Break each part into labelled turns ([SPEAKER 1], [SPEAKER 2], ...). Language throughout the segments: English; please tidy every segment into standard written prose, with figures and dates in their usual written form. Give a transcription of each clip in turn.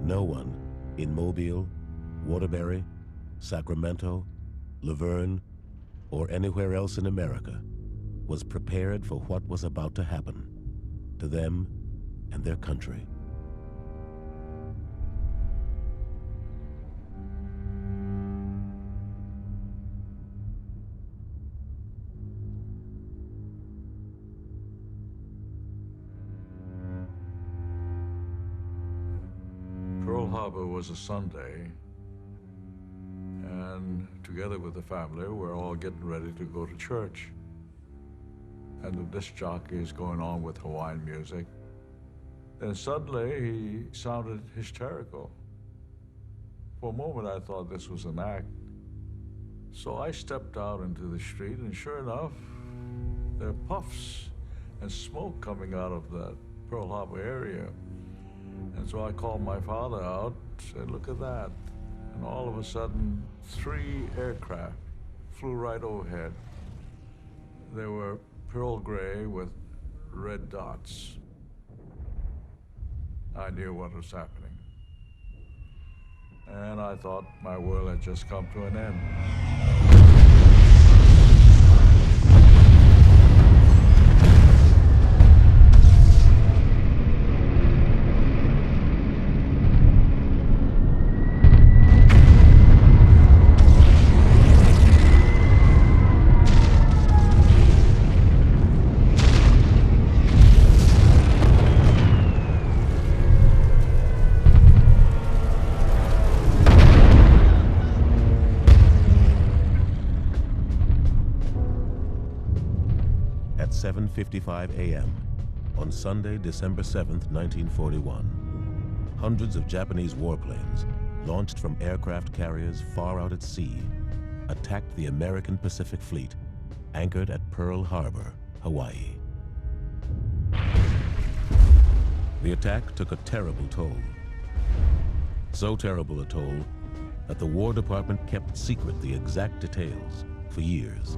[SPEAKER 1] No one in Mobile, Waterbury, Sacramento, Laverne, or anywhere else in America was prepared for what was about to happen to them and their country.
[SPEAKER 2] Pearl Harbor was a Sunday, and together with the family, we're all getting ready to go to church. And the disc jockey is going on with Hawaiian music. Then suddenly he sounded hysterical. For a moment I thought this was an act. So I stepped out into the street, and sure enough, there are puffs and smoke coming out of that Pearl Harbor area. And so I called my father out, said, "Look at that." And all of a sudden, 3 aircraft flew right overhead. They were pearl gray with red dots. I knew what was happening. And I thought my world had just come to an end.
[SPEAKER 1] At 7:55 a.m. on Sunday, December 7th, 1941, hundreds of Japanese warplanes, launched from aircraft carriers far out at sea, attacked the American Pacific Fleet, anchored at Pearl Harbor, Hawaii. The attack took a terrible toll. So terrible a toll that the War Department kept secret the exact details for years.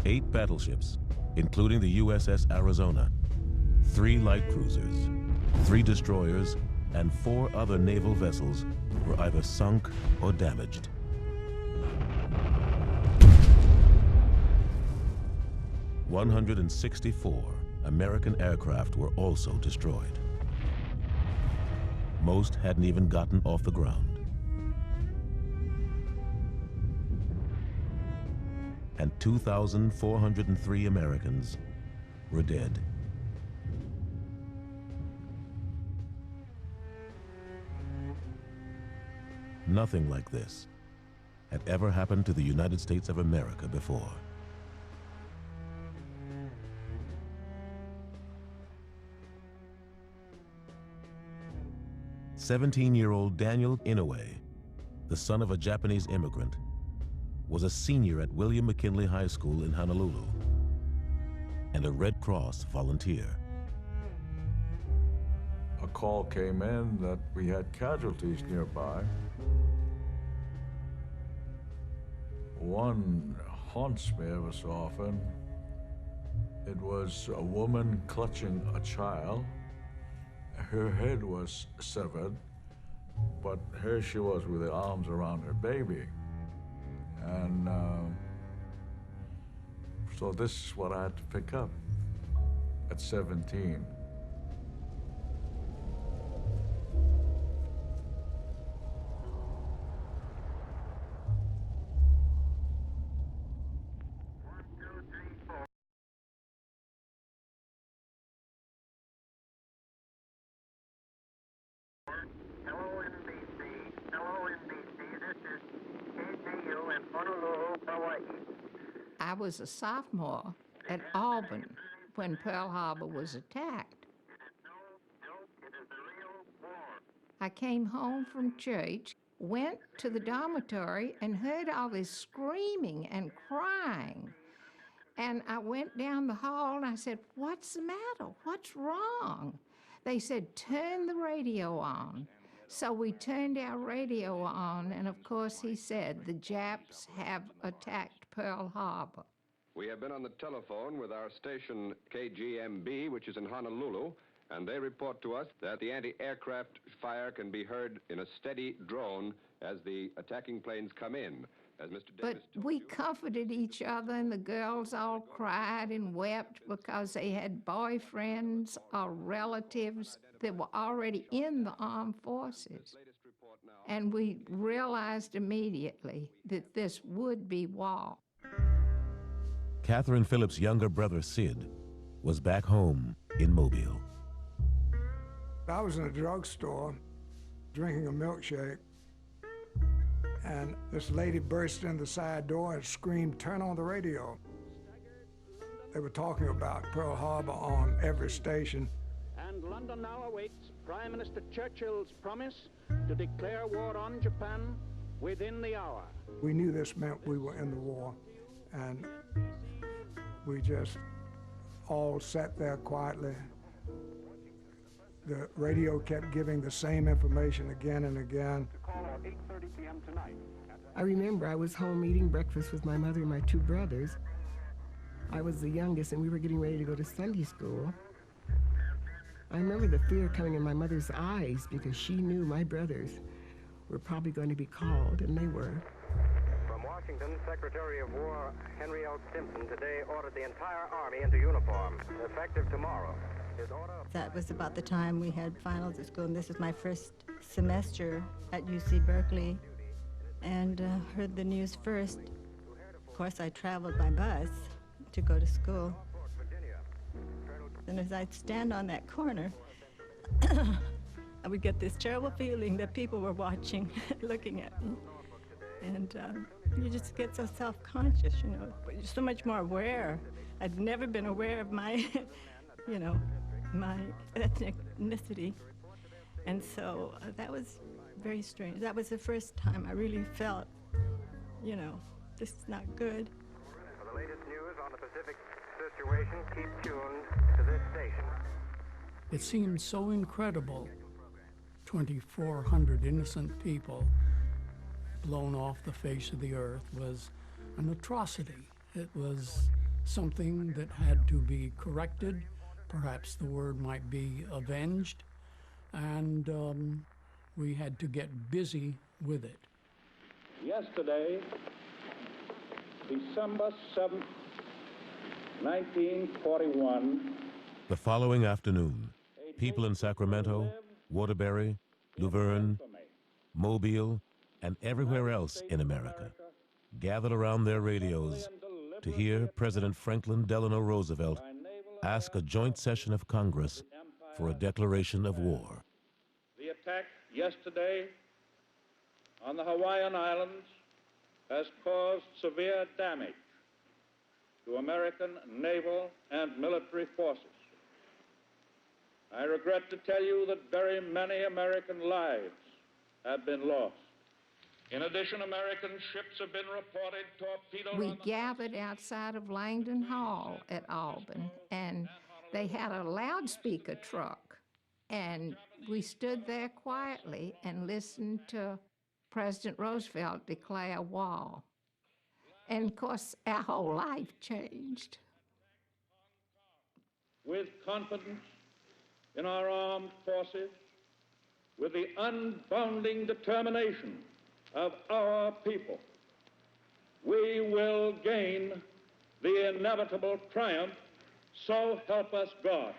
[SPEAKER 1] Eight battleships, including the USS Arizona, 3 light cruisers, 3 destroyers, and 4 other naval vessels were either sunk or damaged. "164 American aircraft were also destroyed. Most hadn't even gotten off the ground. And 2,403 Americans were dead. Nothing like this had ever happened to the United States of America before. "17-year-old Daniel Inouye, the son of a Japanese immigrant, was a senior at William McKinley High School in Honolulu and a Red Cross volunteer.
[SPEAKER 2] A call came in that we had casualties nearby. One haunts me ever so often. It was a woman clutching a child. Her head was severed, but here she was with her arms around her baby. And so this is what I had to pick up at 17.
[SPEAKER 3] Hello, NBC. Hello, NBC. This is KTU in Honolulu, Hawaii. I was a sophomore at Auburn when Pearl Harbor was attacked. I came home from church, went to the dormitory, and heard all this screaming and crying. And I went down the hall and I said, "What's the matter? What's wrong?" They said, "Turn the radio on." So we turned our radio on, and of course he said, "The Japs have attacked Pearl Harbor."
[SPEAKER 4] We have been on the telephone with our station KGMB, which is in Honolulu, and they report to us that the anti-aircraft fire can be heard in a steady drone as the attacking planes come in. As Mr. Davis
[SPEAKER 3] But we comforted each other, and the girls all cried and wept because they had boyfriends or relatives that were already in the armed forces. And we realized immediately that this would be war.
[SPEAKER 1] Catherine Phillips' younger brother, Sid, was back home in Mobile.
[SPEAKER 5] I was in a drugstore drinking a milkshake, and this lady burst in the side door and screamed, "Turn on the radio." They were talking about Pearl Harbor on every station.
[SPEAKER 6] And London now awaits Prime Minister Churchill's promise to declare war on Japan within the hour.
[SPEAKER 5] We knew this meant we were in the war, and we just all sat there quietly. The radio kept giving the same information again and again.
[SPEAKER 7] I remember I was home eating breakfast with my mother and my two brothers. I was the youngest, and we were getting ready to go to Sunday school. I remember the fear coming in my mother's eyes because she knew my brothers were probably going to be called, and they were.
[SPEAKER 8] From Washington, Secretary of War Henry L. Stimson today ordered the entire Army into uniform, effective tomorrow.
[SPEAKER 9] That was about the time we had finals at school, and this was my first semester at UC Berkeley, and heard the news first. Of course, I traveled by bus to go to school. And as I'd stand on that corner, I would get this terrible feeling that people were watching, looking at me. And you just get so self-conscious, you know, but you're so much more aware. I'd never been aware of my, you know, my ethnicity. And so that was very strange. That was the first time I really felt, you know, this is not good.
[SPEAKER 8] For the latest news on the Pacific situation, keep tuned to this station.
[SPEAKER 10] It seemed so incredible. 2,400 innocent people blown off the face of the earth was an atrocity. It was something that had to be corrected. Perhaps the word might be avenged. And we had to get busy with it.
[SPEAKER 6] Yesterday, December 7th, 1941.
[SPEAKER 1] The following afternoon, people in Sacramento, Waterbury, Luverne, Mobile, and everywhere else in America gathered around their radios to hear President Franklin Delano Roosevelt ask a joint session of Congress for a declaration of war.
[SPEAKER 6] The attack yesterday on the Hawaiian Islands has caused severe damage to American naval and military forces. I regret to tell you that very many American lives have been lost. In addition, American ships have been reported torpedoed.
[SPEAKER 3] We gathered outside of Langdon Hall at Albany, and they had a loudspeaker truck, and we stood there quietly and listened to President Roosevelt declare war. And of course, our whole life changed.
[SPEAKER 6] With confidence in our armed forces, with the unbounding determination of our people, we will gain the inevitable triumph, so help us God.